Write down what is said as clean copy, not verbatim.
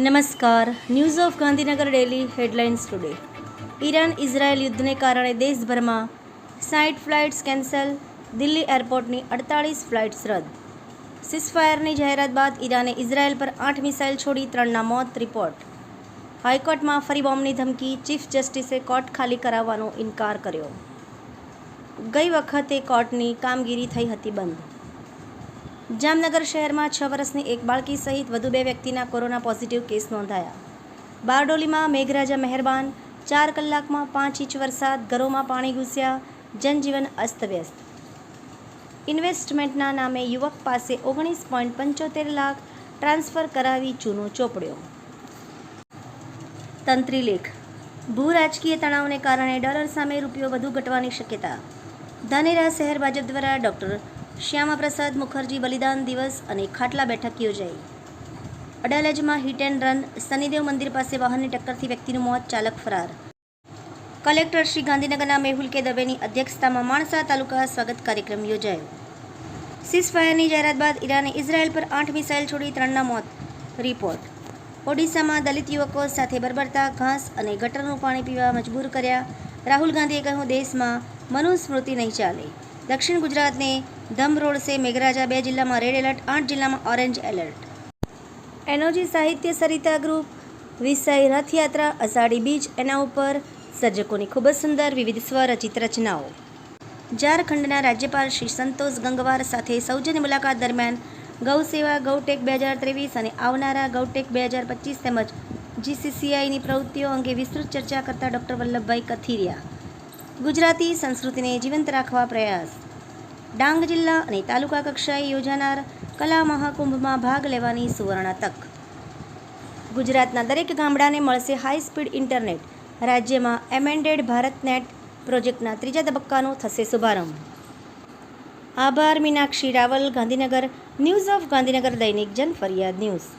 નમસ્કાર. News of Gandhinagar daily headlines today. Iran Israel યુદ્ધને કારણે દેશભરમાં 60 ફ્લાઇટ્સ કેન્સલ, દિલ્હી એરપોર્ટની 48 ફ્લાઇટ્સ રદ. સીઝફાયરની જાહેરાત બાદ ઈરાને ઇઝરાયલ પર 8 મિસાઇલ છોડી 3ના મોત રિપોર્ટ. હાઈકોર્ટમાં ફરી બોમ્બની ધમકી, ચીફ જસ્ટિસે કોર્ટ ખાલી કરાવવાનો ઇનકાર કર્યો. ગઈ વખતે કોર્ટની કામગીરી થઈ હતી બંધ. જામનગર શહેરમાં 6 વર્ષની એક બાળકી સહિત વધુ 2 વ્યક્તિના કોરોના પોઝિટિવ કેસ નોંધાયા. બારડોલીમાં મેઘરાજા મહેરબાન, 4 કલાકમાં 5 ઇંચ વરસાદ, ઘરોમાં પાણી ઘૂસ્યા, જનજીવન અસ્તવ્યસ્ત. ઇન્વેસ્ટમેન્ટના નામે યુવક પાસે 19.75 લાખ ટ્રાન્સફર કરાવી ચૂનો ચોપડ્યો. તંત્રી લેખ. ભૂ રાજકીય તણાવને કારણે ડોલર સામે રૂપિયો વધુ ઘટવાની શક્યતા. ધાનેરા શહેર ભાજપ દ્વારા ડોક્ટર શ્યામાપ્રસાદ મુખર્જી બલિદાન દિવસ અને ખાટલા બેઠક યોજાઈ. અડાલજમાં હિટ એન્ડ રન, શનિદેવ મંદિર પાસે વાહનની ટક્કરથી વ્યક્તિનું મોત, ચાલક ફરાર. કલેક્ટર શ્રી ગાંધીનગરના મેહુલ કે દવેની અધ્યક્ષતામાં માણસા તાલુકા સ્વાગત કાર્યક્રમ યોજાયો. સીઝફાયરની જાહેરાત બાદ ઈરાને ઇઝરાયલ પર 8 મિસાઇલ છોડી 3ના મોત રિપોર્ટ. ઓડિશામાં દલિત યુવકો સાથે બરબરતા ઘાસ અને ગટરનું પાણી પીવા મજબૂર કર્યા. રાહુલ ગાંધીએ કહ્યું, દેશમાં મનુસ્મૃતિ નહીં ચાલે. દક્ષિણ ગુજરાતને ધમરોળશે મેઘરાજા, 2 જિલ્લામાં રેડ એલર્ટ, 8 જિલ્લામાં ઓરેન્જ એલર્ટ. એનઓજી સાહિત્ય સરિતા ગ્રુપ, વિષય રથયાત્રા, અષાઢી બીજ, એના ઉપર સર્જકોની ખૂબ જ સુંદર વિવિધ સ્વરચિત રચનાઓ. ઝારખંડના રાજ્યપાલ શ્રી સંતોષ ગંગવાર સાથે સૌજન્ય મુલાકાત દરમિયાન ગૌસેવા, ગૌટેક 2023 અને આવનારા ગૌટેક 2025 તેમજ જીસીસીઆઈની પ્રવૃત્તિઓ અંગે વિસ્તૃત ચર્ચા કરતા ડૉક્ટર વલ્લભભાઈ કથિરિયા. ગુજરાતી સંસ્કૃતિને જીવંત રાખવા પ્રયાસ. ડાંગ જિલ્લા અને તાલુકા કક્ષાએ યોજાનાર કલા મહાકુંભમાં ભાગ લેવાની સુવર્ણ તક. ગુજરાતના દરેક ગામડાને મળશે હાઈ સ્પીડ ઇન્ટરનેટ. રાજ્યમાં એમેન્ડેડ ભારત નેટ પ્રોજેક્ટના 3જા તબક્કાનો થશે શુભારંભ. આભાર. મીનાક્ષી રાવલ, ગાંધીનગર. ન્યૂઝ ઓફ ગાંધીનગર દૈનિક જન ફરિયાદ ન્યૂઝ.